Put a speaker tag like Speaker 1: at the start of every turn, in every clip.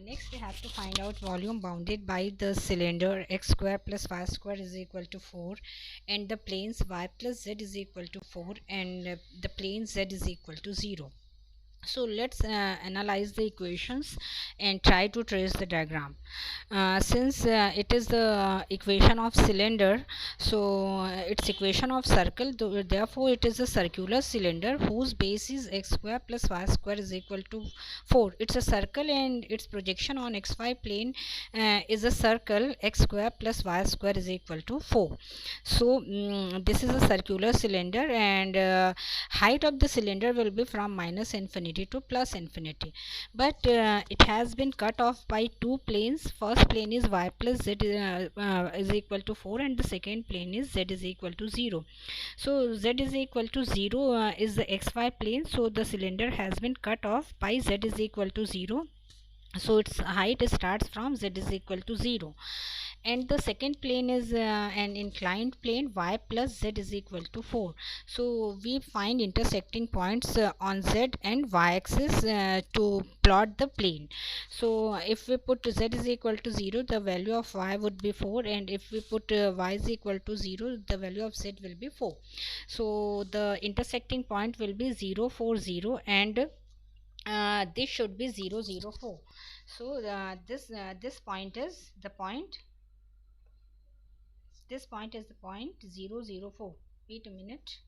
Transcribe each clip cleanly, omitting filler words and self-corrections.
Speaker 1: Next we have to find out volume bounded by the cylinder x square plus y square is equal to 4, and the planes y plus z is equal to 4, and the plane z is equal to 0. So let's analyze the equations and try to trace the diagram. Since it is the equation of cylinder, so it's equation of circle, therefore it is a circular cylinder whose base is x square plus y square is equal to 4. It's a circle and its projection on xy plane is a circle x square plus y square is equal to 4. So this is a circular cylinder, and height of the cylinder will be from minus infinity to plus infinity, but it has been cut off by two planes. First plane is y plus z is equal to 4, and the second plane is z is equal to 0. So z is equal to 0 is the xy plane, so the cylinder has been cut off by z is equal to 0. So its height starts from z is equal to 0, and the second plane is an inclined plane y plus z is equal to 4. So we find intersecting points on z and y axis to plot the plane. So if we put z is equal to 0, the value of y would be 4, and if we put y is equal to 0, the value of z will be 4. So the intersecting point will be 0 4 0, and this should be 0 0 4. So this point is the point, this point is the point 0 0 4. Wait a minute.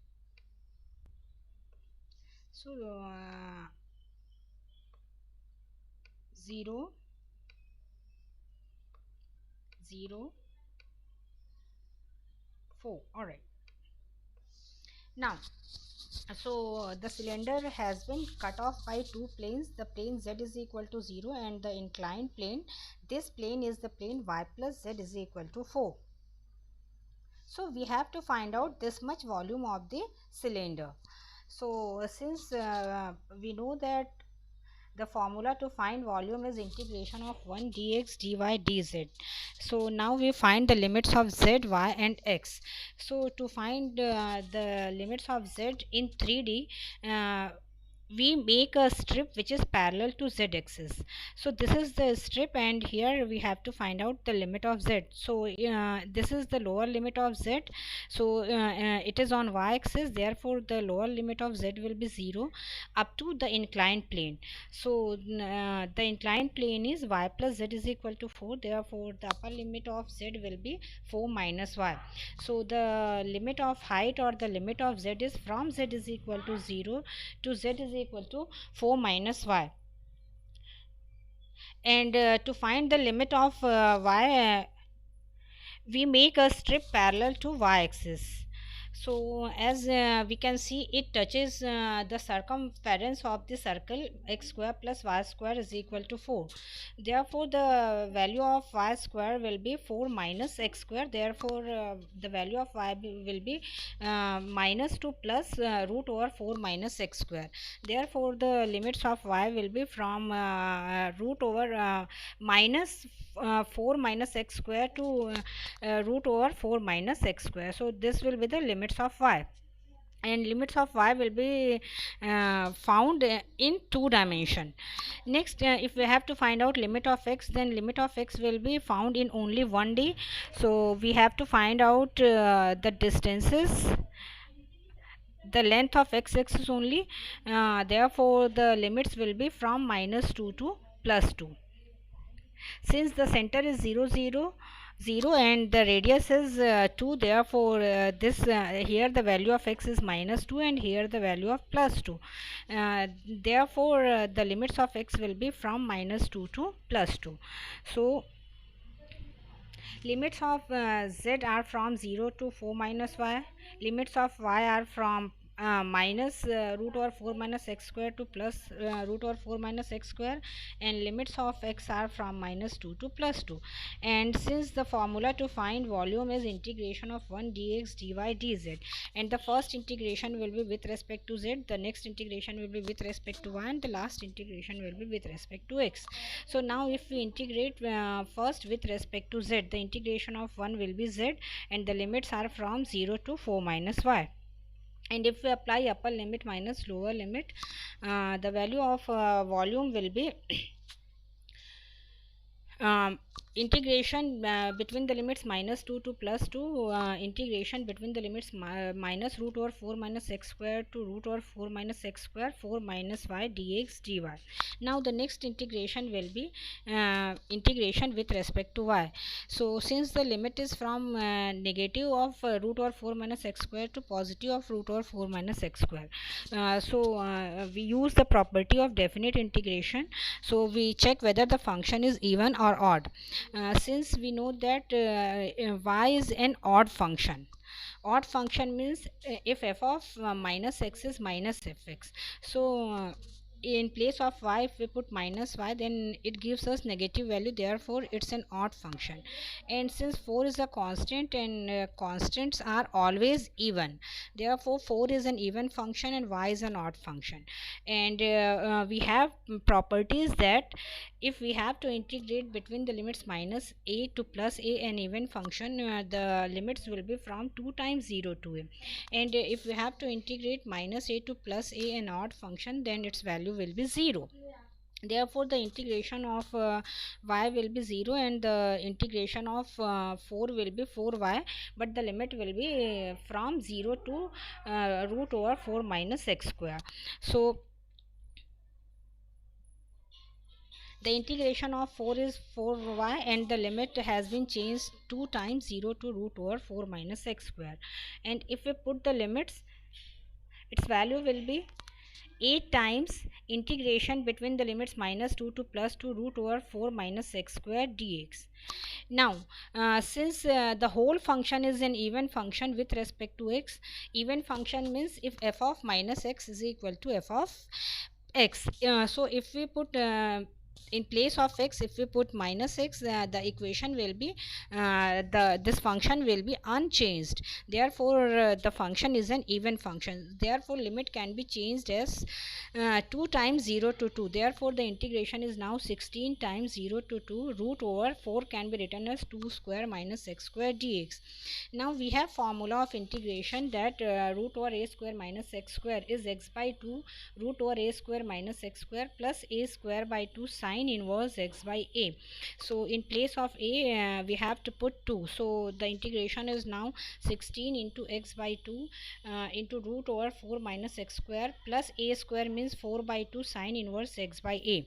Speaker 1: So 0 0 4. All right, now so the cylinder has been cut off by two planes. The plane z is equal to 0, and the inclined plane, this plane is the plane y plus z is equal to 4. So we have to find out this much volume of the cylinder. So since we know that the formula to find volume is integration of 1 dx dy dz. So now we find the limits of z, y and x. So to find the limits of z in 3D, we make a strip which is parallel to z axis. So this is the strip, and here we have to find out the limit of z. So this is the lower limit of z. So it is on y axis, therefore the lower limit of z will be 0 up to the inclined plane. So the inclined plane is y plus z is equal to 4, therefore the upper limit of z will be 4 minus y. So the limit of height or the limit of z is from z is equal to 0 to z is equal to 4 minus y. And to find the limit of y, we make a strip parallel to y axis. So as we can see, it touches the circumference of the circle x square plus y square is equal to 4. Therefore the value of y square will be 4 minus x square. Therefore the value of y will be minus 2 plus root over 4 minus x square. Therefore the limits of y will be from root over minus 4 minus x square to root over 4 minus x square. So this will be the limits of y, and limits of y will be found in 2 dimension. Next if we have to find out limit of x, then limit of x will be found in only 1D. So we have to find out the distances, the length of x axis only, therefore the limits will be from minus 2 to plus 2. Since the center is 0 0 0 and the radius is 2, therefore this here the value of x is minus 2, and here the value of plus 2. Therefore the limits of x will be from minus 2 to plus 2. So limits of z are from 0 to 4 minus y. Limits of y are from minus root over 4 minus x square to plus root over 4 minus x square, and limits of x are from minus 2 to plus 2. And since the formula to find volume is integration of 1 dx dy dz, and the first integration will be with respect to z, the next integration will be with respect to y, and the last integration will be with respect to x. So now if we integrate first with respect to z, the integration of 1 will be z, and the limits are from 0 to 4 minus y. And if we apply upper limit minus lower limit, the value of volume will be um, integration between the limits minus 2 to plus 2, integration between the limits minus root over 4 minus x square to root over 4 minus x square 4 minus y dx dy. Now the next integration will be integration with respect to y. So since the limit is from negative of root over 4 minus x square to positive of root over 4 minus x square, we use the property of definite integration. So we check whether the function is even or odd. Since we know that y is an odd function. Odd function means if f of minus x is minus fx. So in place of y, if we put minus y, then it gives us negative value, therefore it's an odd function. And since 4 is a constant and constants are always even, therefore 4 is an even function and y is an odd function. And we have properties that if we have to integrate between the limits minus a to plus a, an even function, the limits will be from 2 times 0 to a. And if we have to integrate minus a to plus a, an odd function, then its value will be 0. Therefore the integration of y will be 0 and the integration of 4 will be 4y, but the limit will be from 0 to root over 4 minus x square. So the integration of 4 is 4y and the limit has been changed 2 times 0 to root over 4 minus x square. And if we put the limits, its value will be 8 times integration between the limits minus 2 to plus 2 root over 4 minus x square dx. Now since the whole function is an even function with respect to x, even function means if f of minus x is equal to f of x, so if we put in place of x, if we put minus x, the equation will be this function will be unchanged. Therefore the function is an even function, therefore limit can be changed as 2 times 0 to 2. Therefore the integration is now 16 times 0 to 2 root over 4 can be written as 2 square minus x square dx. Now we have formula of integration that root over a square minus x square is x by 2 root over a square minus x square plus a square by 2 sine inverse x by a. So in place of a we have to put 2. So the integration is now 16 into x by 2 into root over 4 minus x square plus a square means 4 by 2 sine inverse x by a.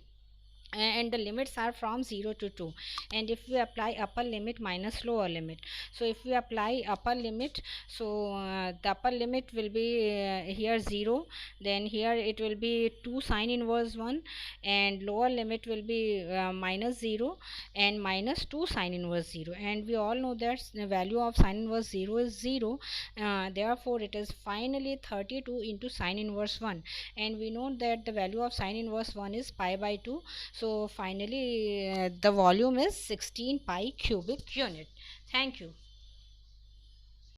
Speaker 1: And the limits are from 0 to 2, and if we apply upper limit minus lower limit, so if we apply upper limit, so the upper limit will be here 0, then here it will be 2 sine inverse 1, and lower limit will be minus 0 and minus 2 sine inverse 0, and we all know that the value of sine inverse 0 is 0, therefore it is finally 32 into sine inverse 1, and we know that the value of sine inverse 1 is pi by 2. So finally the volume is 16 pi cubic unit. Thank you.